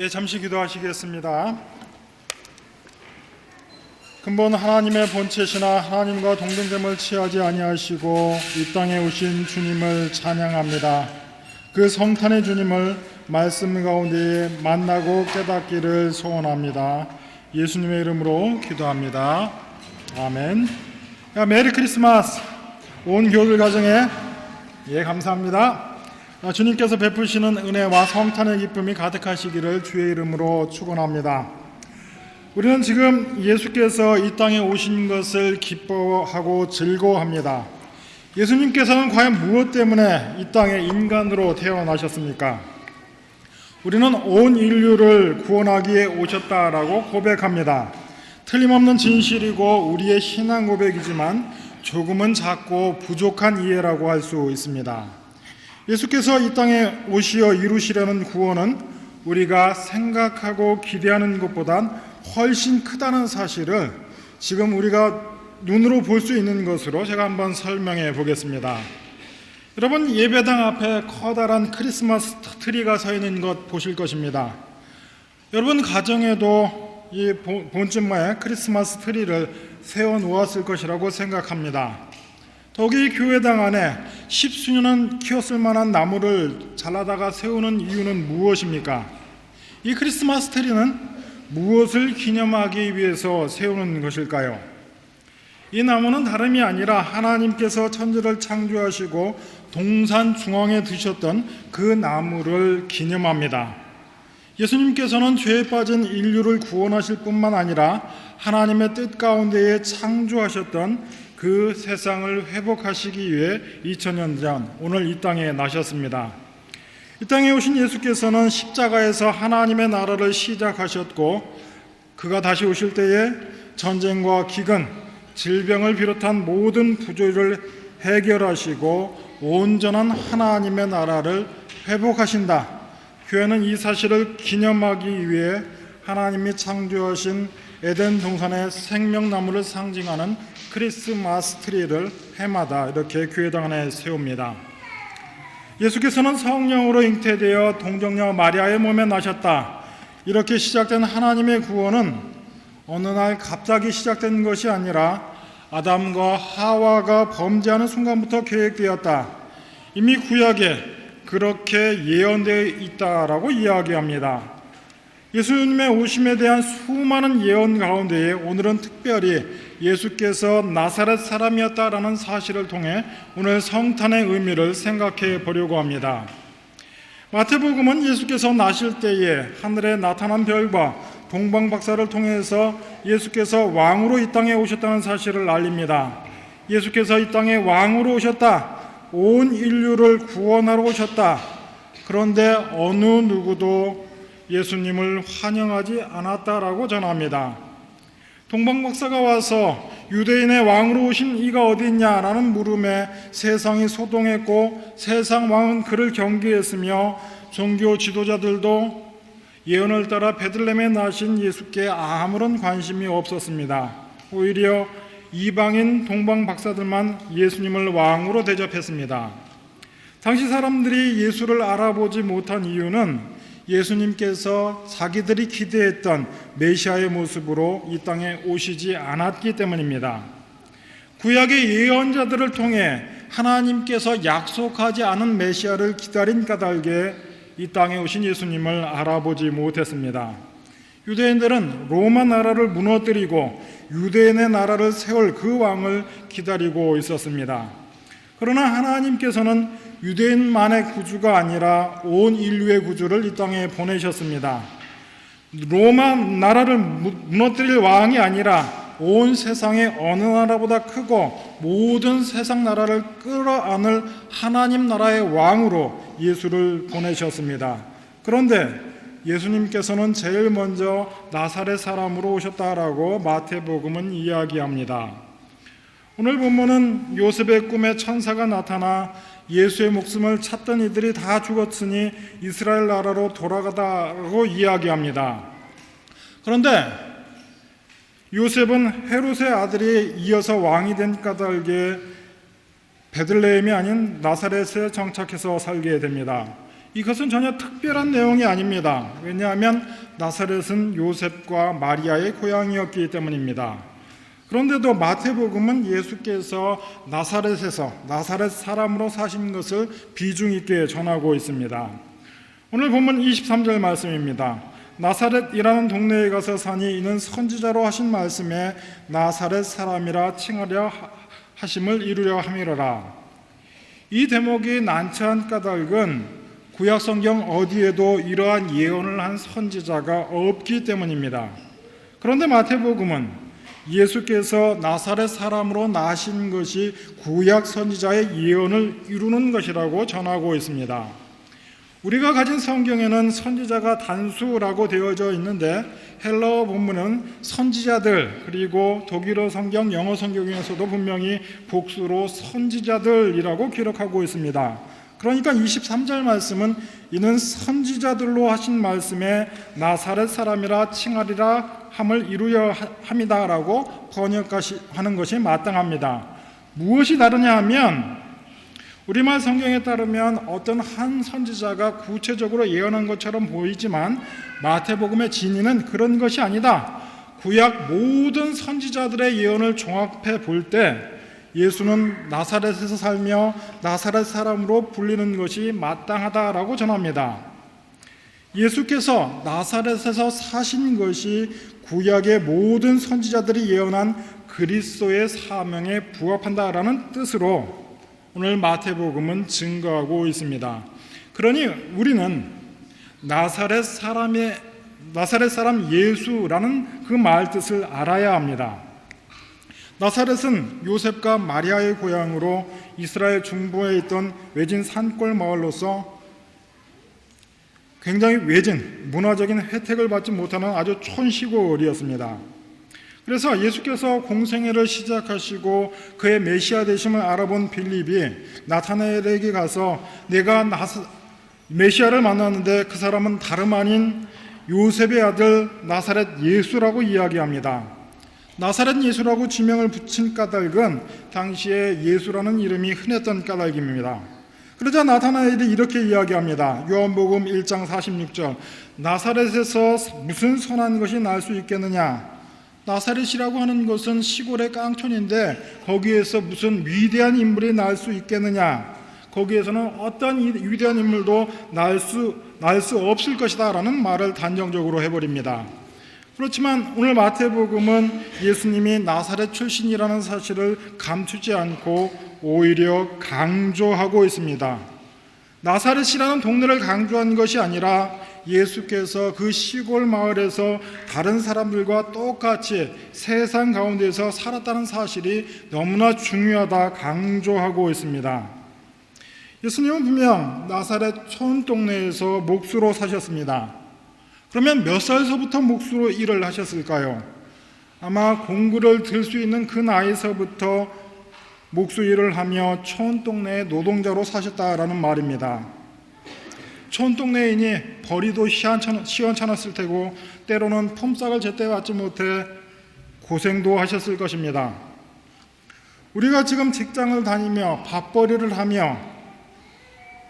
잠시 기도하시겠습니다. 근본 하나님의 본체시나 하나님과 동등됨을 취하지 아니하시고 이 땅에 오신 주님을 찬양합니다. 그 성탄의 주님을 말씀 가운데 만나고 깨닫기를 소원합니다. 예수님의 이름으로 기도합니다. 아멘. 메리 크리스마스. 온 교들 가정에 감사합니다. 주님께서 베푸시는 은혜와 성탄의 기쁨이 가득하시기를 주의 이름으로 축원합니다. 우리는 지금 예수께서 이 땅에 오신 것을 기뻐하고 즐거워합니다. 예수님께서는 과연 무엇 때문에 이 땅에 인간으로 태어나셨습니까? 우리는 온 인류를 구원하기에 오셨다라고 고백합니다. 틀림없는 진실이고 우리의 신앙 고백이지만 조금은 작고 부족한 이해라고 할 수 있습니다. 예수께서 이 땅에 오시어 이루시려는 구원은 우리가 생각하고 기대하는 것보단 훨씬 크다는 사실을 지금 우리가 눈으로 볼 수 있는 것으로 제가 한번 설명해 보겠습니다. 여러분, 예배당 앞에 커다란 크리스마스 트리가 서 있는 것 보실 것입니다. 여러분 가정에도 이 본쯤에 크리스마스 트리를 세워 놓았을 것이라고 생각합니다. 더욱이 교회당 안에 십수년은 키웠을 만한 나무를 잘라다가 세우는 이유는 무엇입니까? 이 크리스마스 트리는 무엇을 기념하기 위해서 세우는 것일까요? 이 나무는 다름이 아니라 하나님께서 천지를 창조하시고 동산 중앙에 두셨던 그 나무를 기념합니다. 예수님께서는 죄에 빠진 인류를 구원하실 뿐만 아니라 하나님의 뜻 가운데에 창조하셨던 그 세상을 회복하시기 위해 2000년 전 오늘 이 땅에 나셨습니다. 이 땅에 오신 예수께서는 십자가에서 하나님의 나라를 시작하셨고 그가 다시 오실 때에 전쟁과 기근, 질병을 비롯한 모든 부조리를 해결하시고 온전한 하나님의 나라를 회복하신다. 교회는 이 사실을 기념하기 위해 하나님이 창조하신 에덴 동산의 생명나무를 상징하는 크리스마스 트리를 해마다 이렇게 교회당 안에 세웁니다. 예수께서는 성령으로 잉태되어 동정녀 마리아의 몸에 나셨다. 이렇게 시작된 하나님의 구원은 어느 날 갑자기 시작된 것이 아니라 아담과 하와가 범죄하는 순간부터 계획되었다. 이미 구약에 그렇게 예언되어 있다라고 이야기합니다. 예수님의 오심에 대한 수많은 예언 가운데에 오늘은 특별히 예수께서 나사렛 사람이었다라는 사실을 통해 오늘 성탄의 의미를 생각해 보려고 합니다. 마태복음은 예수께서 나실 때에 하늘에 나타난 별과 동방박사를 통해서 예수께서 왕으로 이 땅에 오셨다는 사실을 알립니다. 예수께서 이 땅에 왕으로 오셨다. 온 인류를 구원하러 오셨다. 그런데 어느 누구도 예수님을 환영하지 않았다라고 전합니다. 동방박사가 와서 유대인의 왕으로 오신 이가 어디 있냐라는 물음에 세상이 소동했고 세상 왕은 그를 경계했으며 종교 지도자들도 예언을 따라 베들레헴에 나신 예수께 아무런 관심이 없었습니다. 오히려 이방인 동방박사들만 예수님을 왕으로 대접했습니다. 당시 사람들이 예수를 알아보지 못한 이유는 예수님께서 자기들이 기대했던 메시아의 모습으로 이 땅에 오시지 않았기 때문입니다. 구약의 예언자들을 통해 하나님께서 약속하지 않은 메시아를 기다린 까닭에 이 땅에 오신 예수님을 알아보지 못했습니다. 유대인들은 로마 나라를 무너뜨리고 유대인의 나라를 세울 그 왕을 기다리고 있었습니다. 그러나 하나님께서는 유대인만의 구주가 아니라 온 인류의 구주를 이 땅에 보내셨습니다. 로마 나라를 무너뜨릴 왕이 아니라 온 세상의 어느 나라보다 크고 모든 세상 나라를 끌어안을 하나님 나라의 왕으로 예수를 보내셨습니다. 그런데 예수님께서는 제일 먼저 나사렛 사람으로 오셨다라고 마태복음은 이야기합니다. 오늘 본문은 요셉의 꿈에 천사가 나타나 예수의 목숨을 찾던 이들이 다 죽었으니 이스라엘 나라로 돌아가다고 이야기합니다. 그런데 요셉은 헤롯의 아들이 이어서 왕이 된 까닭에 베들레헴이 아닌 나사렛에 정착해서 살게 됩니다. 이것은 전혀 특별한 내용이 아닙니다. 왜냐하면 나사렛은 요셉과 마리아의 고향이었기 때문입니다. 그런데도 마태복음은 예수께서 나사렛에서 나사렛 사람으로 사신 것을 비중 있게 전하고 있습니다. 오늘 본문 23절 말씀입니다. 나사렛이라는 동네에 가서 사니 이는 선지자로 하신 말씀에 나사렛 사람이라 칭하려 하심을 이루려 함이로라. 이 대목이 난처한 까닭은 구약성경 어디에도 이러한 예언을 한 선지자가 없기 때문입니다. 그런데 마태복음은 예수께서 나사렛 사람으로 나신 것이 구약 선지자의 예언을 이루는 것이라고 전하고 있습니다. 우리가 가진 성경에는 선지자가 단수라고 되어져 있는데 헬라어 본문은 선지자들, 그리고 독일어 성경, 영어 성경에서도 분명히 복수로 선지자들이라고 기록하고 있습니다. 그러니까 23절 말씀은 이는 선지자들로 하신 말씀에 나사렛 사람이라 칭하리라 함을 이루려 함이다라고 번역하는 것이 마땅합니다. 무엇이 다르냐 하면 우리말 성경에 따르면 어떤 한 선지자가 구체적으로 예언한 것처럼 보이지만 마태복음의 진위는 그런 것이 아니다. 구약 모든 선지자들의 예언을 종합해 볼 때 예수는 나사렛에서 살며 나사렛 사람으로 불리는 것이 마땅하다라고 전합니다. 예수께서 나사렛에서 사신 것이 구약의 모든 선지자들이 예언한 그리스도의 사명에 부합한다라는 뜻으로 오늘 마태복음은 증거하고 있습니다. 그러니 우리는 나사렛 사람 예수라는 그 말 뜻을 알아야 합니다. 나사렛은 요셉과 마리아의 고향으로 이스라엘 중부에 있던 외진 산골 마을로서 굉장히 외진, 문화적인 혜택을 받지 못하는 아주 촌시골이었습니다. 그래서 예수께서 공생애를 시작하시고 그의 메시아 되심을 알아본 빌립이 나타나엘에게 가서 내가 메시아를 만났는데 그 사람은 다름 아닌 요셉의 아들 나사렛 예수라고 이야기합니다. 나사렛 예수라고 지명을 붙인 까닭은 당시에 예수라는 이름이 흔했던 까닭입니다. 그러자 나타나엘이 이렇게 이야기합니다. 요한복음 1장 46절 나사렛에서 무슨 선한 것이 날 수 있겠느냐. 나사렛이라고 하는 것은 시골의 깡촌인데 거기에서 무슨 위대한 인물이 날 수 있겠느냐. 거기에서는 어떤 위대한 인물도 날 수 없을 것이다 라는 말을 단정적으로 해버립니다. 그렇지만 오늘 마태복음은 예수님이 나사렛 출신이라는 사실을 감추지 않고 오히려 강조하고 있습니다. 나사렛이라는 동네를 강조한 것이 아니라 예수께서 그 시골 마을에서 다른 사람들과 똑같이 세상 가운데서 살았다는 사실이 너무나 중요하다 강조하고 있습니다. 예수님은 분명 나사렛 촌 동네에서 목수로 사셨습니다. 그러면 몇 살서부터 목수로 일을 하셨을까요? 아마 공구를 들 수 있는 그 나이서부터 목수 일을 하며 촌 동네의 노동자로 사셨다라는 말입니다. 촌 동네이니 벌이도 시원찮았을 테고 때로는 품삯을 제때 받지 못해 고생도 하셨을 것입니다. 우리가 지금 직장을 다니며 밥벌이를 하며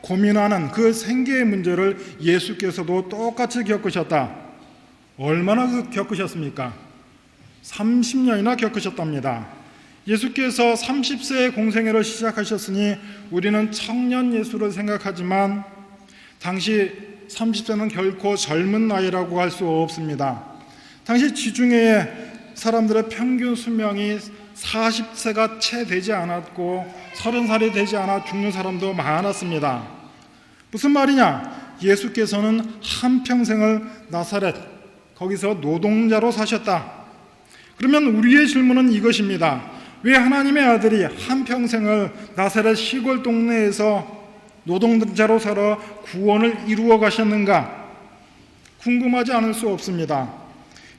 고민하는 그 생계의 문제를 예수께서도 똑같이 겪으셨다. 얼마나 겪으셨습니까? 30년이나 겪으셨답니다. 예수께서 30세의 공생애를 시작하셨으니 우리는 청년 예수를 생각하지만 당시 30세는 결코 젊은 나이라고 할 수 없습니다. 당시 지중해의 사람들의 평균 수명이 40세가 채 되지 않았고 30살이 되지 않아 죽는 사람도 많았습니다. 무슨 말이냐? 예수께서는 한평생을 나사렛, 거기서 노동자로 사셨다. 그러면 우리의 질문은 이것입니다. 왜 하나님의 아들이 한평생을 나사렛 시골 동네에서 노동자로 살아 구원을 이루어 가셨는가? 궁금하지 않을 수 없습니다.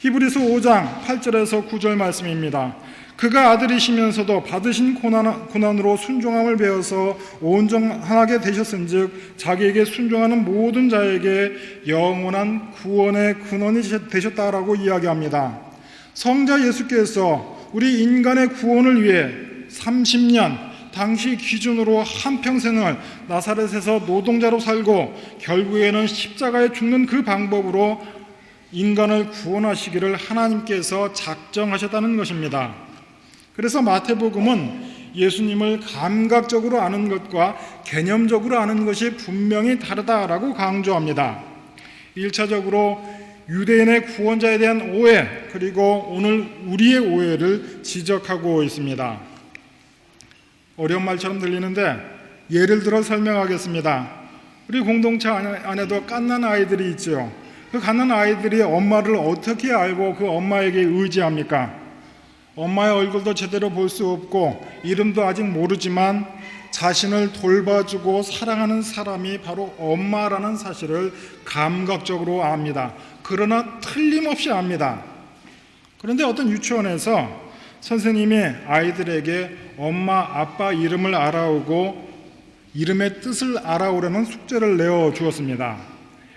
히브리서 5장 8절에서 9절 말씀입니다. 그가 아들이시면서도 받으신 고난으로 순종함을 배워서 온전하게 되셨은즉 자기에게 순종하는 모든 자에게 영원한 구원의 근원이 되셨다라고 이야기합니다. 성자 예수께서 우리 인간의 구원을 위해 30년 당시 기준으로 한평생을 나사렛에서 노동자로 살고 결국에는 십자가에 죽는 그 방법으로 인간을 구원하시기를 하나님께서 작정하셨다는 것입니다. 그래서 마태복음은 예수님을 감각적으로 아는 것과 개념적으로 아는 것이 분명히 다르다라고 강조합니다. 1차적으로 유대인의 구원자에 대한 오해, 그리고 오늘 우리의 오해를 지적하고 있습니다. 어려운 말처럼 들리는데 예를 들어 설명하겠습니다. 우리 공동체 안에도 갓난 아이들이 있죠. 그 갓난 아이들이 엄마를 어떻게 알고 그 엄마에게 의지합니까? 엄마의 얼굴도 제대로 볼 수 없고 이름도 아직 모르지만 자신을 돌봐주고 사랑하는 사람이 바로 엄마라는 사실을 감각적으로 압니다. 그러나 틀림없이 압니다. 그런데 어떤 유치원에서 선생님이 아이들에게 엄마, 아빠 이름을 알아오고 이름의 뜻을 알아오라는 숙제를 내어주었습니다.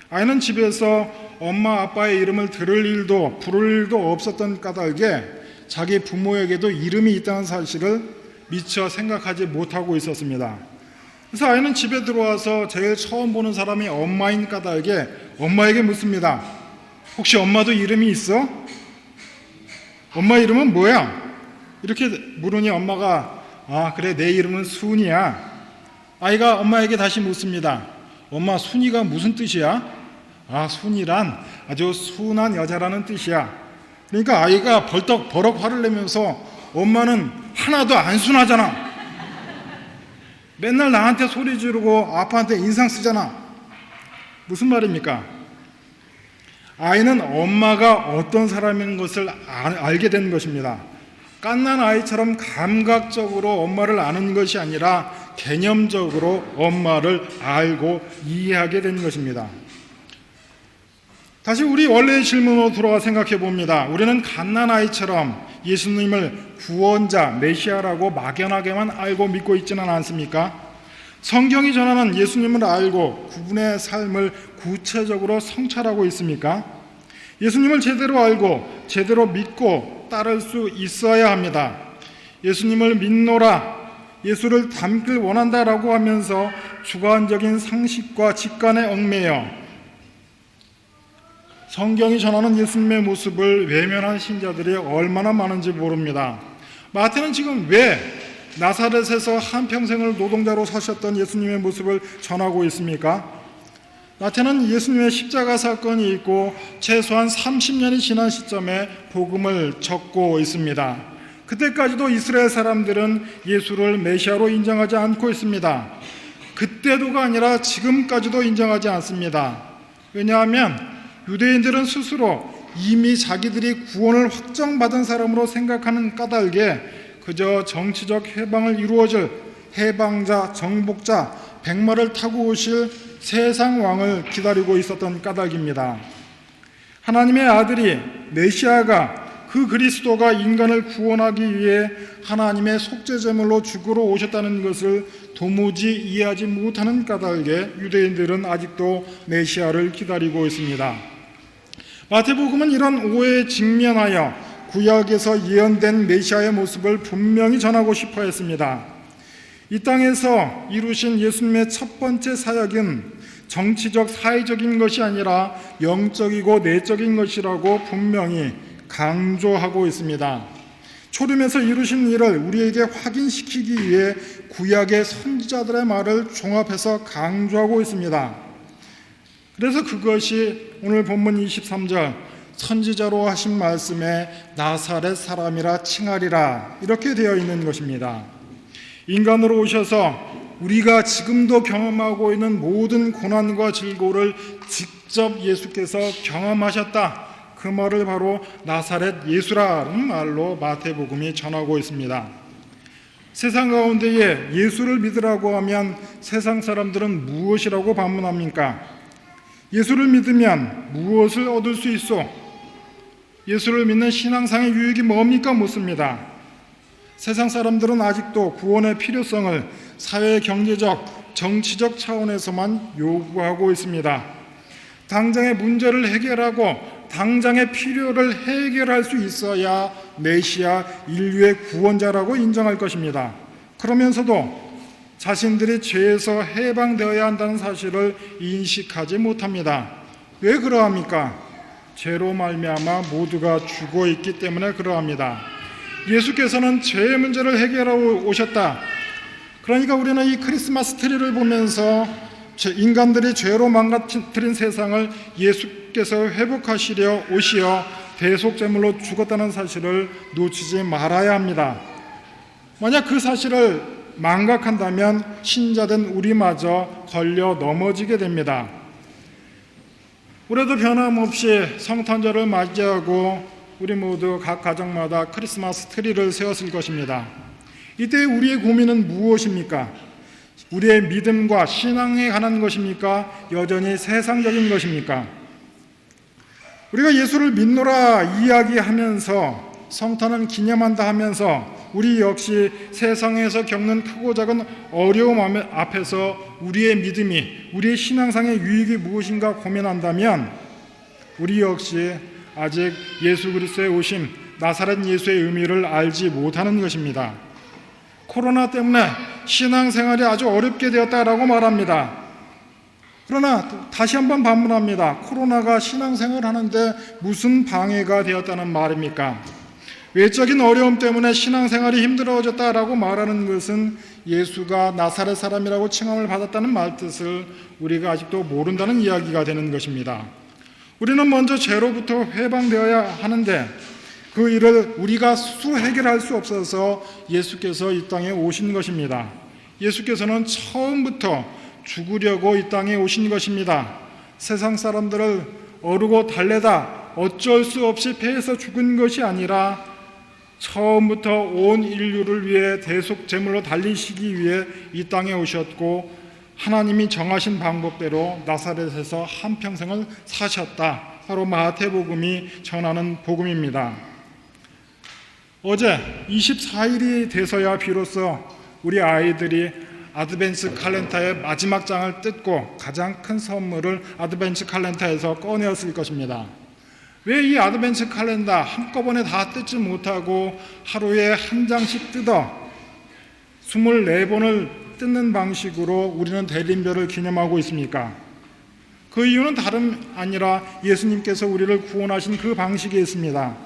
아이는 집에서 엄마, 아빠의 이름을 들을 일도 부를 일도 없었던 까닭에 자기 부모에게도 이름이 있다는 사실을 미처 생각하지 못하고 있었습니다. 그래서 아이는 집에 들어와서 제일 처음 보는 사람이 엄마인 까닭에 엄마에게 묻습니다. 혹시 엄마도 이름이 있어? 엄마 이름은 뭐야? 이렇게 물으니 엄마가 그래, 내 이름은 순이야. 아이가 엄마에게 다시 묻습니다. 엄마, 순이가 무슨 뜻이야? 순이란 아주 순한 여자라는 뜻이야. 그러니까 아이가 버럭 화를 내면서 엄마는 하나도 안 순하잖아. 맨날 나한테 소리 지르고 아빠한테 인상 쓰잖아. 무슨 말입니까? 아이는 엄마가 어떤 사람인 것을 알게 된 것입니다. 갓난 아이처럼 감각적으로 엄마를 아는 것이 아니라 개념적으로 엄마를 알고 이해하게 된 것입니다. 다시 우리 원래의 질문으로 돌아가 생각해 봅니다. 우리는 갓난아이처럼 예수님을 구원자, 메시아라고 막연하게만 알고 믿고 있지는 않습니까? 성경이 전하는 예수님을 알고 그분의 삶을 구체적으로 성찰하고 있습니까? 예수님을 제대로 알고 제대로 믿고 따를 수 있어야 합니다. 예수님을 믿노라, 예수를 닮길 원한다라고 하면서 주관적인 상식과 직관에 얽매여 성경이 전하는 예수님의 모습을 외면한 신자들이 얼마나 많은지 모릅니다. 마태는 지금 왜 나사렛에서 한평생을 노동자로 사셨던 예수님의 모습을 전하고 있습니까? 마태는 예수님의 십자가 사건이 있고 최소한 30년이 지난 시점에 복음을 적고 있습니다. 그때까지도 이스라엘 사람들은 예수를 메시아로 인정하지 않고 있습니다. 그때도가 아니라 지금까지도 인정하지 않습니다. 왜냐하면 유대인들은 스스로 이미 자기들이 구원을 확정받은 사람으로 생각하는 까닭에 그저 정치적 해방을 이루어줄 해방자, 정복자, 백마를 타고 오실 세상 왕을 기다리고 있었던 까닭입니다. 하나님의 아들이 메시아가 그 그리스도가 인간을 구원하기 위해 하나님의 속죄제물로 죽으러 오셨다는 것을 도무지 이해하지 못하는 까닭에 유대인들은 아직도 메시아를 기다리고 있습니다. 마태복음은 이런 오해에 직면하여 구약에서 예언된 메시아의 모습을 분명히 전하고 싶어 했습니다. 이 땅에서 이루신 예수님의 첫 번째 사역은 정치적, 사회적인 것이 아니라 영적이고 내적인 것이라고 분명히 강조하고 있습니다. 초림에서 이루신 일을 우리에게 확인시키기 위해 구약의 선지자들의 말을 종합해서 강조하고 있습니다. 그래서 그것이 오늘 본문 23절 선지자로 하신 말씀에 나사렛 사람이라 칭하리라 이렇게 되어 있는 것입니다. 인간으로 오셔서 우리가 지금도 경험하고 있는 모든 고난과 질고를 직접 예수께서 경험하셨다. 그 말을 바로 나사렛 예수라는 말로 마태복음이 전하고 있습니다. 세상 가운데에 예수를 믿으라고 하면 세상 사람들은 무엇이라고 반문합니까? 예수를 믿으면 무엇을 얻을 수 있어? 예수를 믿는 신앙상의 유익이 뭡니까? 묻습니다. 세상 사람들은 아직도 구원의 필요성을 사회, 경제적, 정치적 차원에서만 요구하고 있습니다. 당장의 문제를 해결하고 당장의 필요를 해결할 수 있어야 메시아 인류의 구원자라고 인정할 것입니다. 그러면서도 자신들이 죄에서 해방되어야 한다는 사실을 인식하지 못합니다. 왜 그러합니까? 죄로 말미암아 모두가 죽어 있기 때문에 그러합니다. 예수께서는 죄의 문제를 해결하러 오셨다. 그러니까 우리는 이 크리스마스 트리를 보면서 인간들이 죄로 망가뜨린 세상을 예수께서 회복하시려 오시어 대속제물로 죽었다는 사실을 놓치지 말아야 합니다. 만약 그 사실을 망각한다면 신자된 우리마저 걸려 넘어지게 됩니다. 올해도 변함없이 성탄절을 맞이하고 우리 모두 각 가정마다 크리스마스 트리를 세웠을 것입니다. 이때 우리의 고민은 무엇입니까? 우리의 믿음과 신앙에 관한 것입니까? 여전히 세상적인 것입니까? 우리가 예수를 믿노라 이야기하면서 성탄은 기념한다 하면서 우리 역시 세상에서 겪는 크고 작은 어려움 앞에서 우리의 믿음이, 우리의 신앙상의 유익이 무엇인가 고민한다면 우리 역시 아직 예수 그리스도의 오심, 나사렛 예수의 의미를 알지 못하는 것입니다. 코로나 때문에 신앙생활이 아주 어렵게 되었다라고 말합니다. 그러나 다시 한번 반문합니다. 코로나가 신앙생활을 하는데 무슨 방해가 되었다는 말입니까? 외적인 어려움 때문에 신앙생활이 힘들어졌다라고 말하는 것은 예수가 나사렛 사람이라고 칭함을 받았다는 말뜻을 우리가 아직도 모른다는 이야기가 되는 것입니다. 우리는 먼저 죄로부터 해방되어야 하는데 그 일을 우리가 스스로 해결할 수 없어서 예수께서 이 땅에 오신 것입니다. 예수께서는 처음부터 죽으려고 이 땅에 오신 것입니다. 세상 사람들을 어르고 달래다 어쩔 수 없이 패해서 죽은 것이 아니라 처음부터 온 인류를 위해 대속제물로 달리시기 위해 이 땅에 오셨고 하나님이 정하신 방법대로 나사렛에서 한평생을 사셨다. 바로 마태복음이 전하는 복음입니다. 어제 24일이 돼서야 비로소 우리 아이들이 아드벤트 칼렌다의 마지막 장을 뜯고 가장 큰 선물을 아드벤트 칼렌다에서 꺼내었을 것입니다. 왜 이 아드벤트 칼렌다 한꺼번에 다 뜯지 못하고 하루에 한 장씩 뜯어 24번을 뜯는 방식으로 우리는 대림절을 기념하고 있습니까? 그 이유는 다름 아니라 예수님께서 우리를 구원하신 그 방식에 있습니다.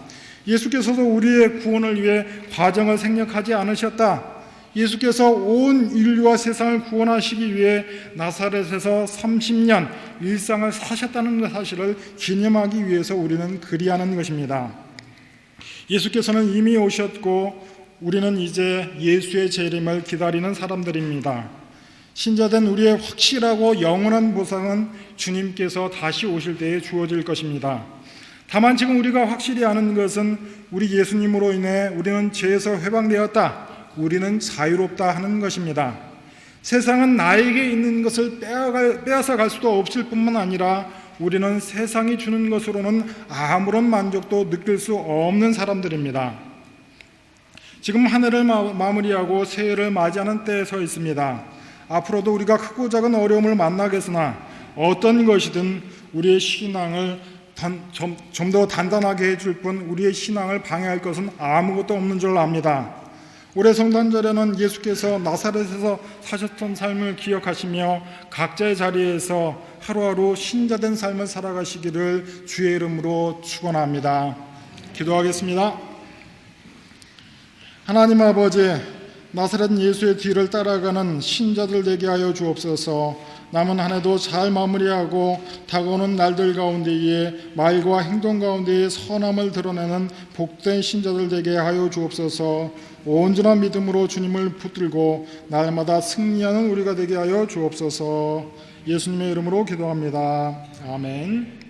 예수께서도 우리의 구원을 위해 과정을 생략하지 않으셨다. 예수께서 온 인류와 세상을 구원하시기 위해 나사렛에서 30년 일상을 사셨다는 사실을 기념하기 위해서 우리는 그리하는 것입니다. 예수께서는 이미 오셨고 우리는 이제 예수의 재림을 기다리는 사람들입니다. 신자된 우리의 확실하고 영원한 보상은 주님께서 다시 오실 때에 주어질 것입니다. 다만 지금 우리가 확실히 아는 것은 우리 예수님으로 인해 우리는 죄에서 해방되었다. 우리는 자유롭다 하는 것입니다. 세상은 나에게 있는 것을 빼앗아 갈 수도 없을 뿐만 아니라 우리는 세상이 주는 것으로는 아무런 만족도 느낄 수 없는 사람들입니다. 지금 한 해를 마무리하고 새해를 맞이하는 때에 서 있습니다. 앞으로도 우리가 크고 작은 어려움을 만나겠으나 어떤 것이든 우리의 신앙을 좀 더 단단하게 해줄 뿐 우리의 신앙을 방해할 것은 아무것도 없는 줄 압니다. 올해 성탄절에는 예수께서 나사렛에서 사셨던 삶을 기억하시며 각자의 자리에서 하루하루 신자된 삶을 살아가시기를 주의 이름으로 축원합니다. 기도하겠습니다. 하나님 아버지, 나사렛 예수의 뒤를 따라가는 신자들 되게 하여 주옵소서. 남은 한 해도 잘 마무리하고 다가오는 날들 가운데에 말과 행동 가운데에 선함을 드러내는 복된 신자들 되게 하여 주옵소서. 온전한 믿음으로 주님을 붙들고 날마다 승리하는 우리가 되게 하여 주옵소서. 예수님의 이름으로 기도합니다. 아멘.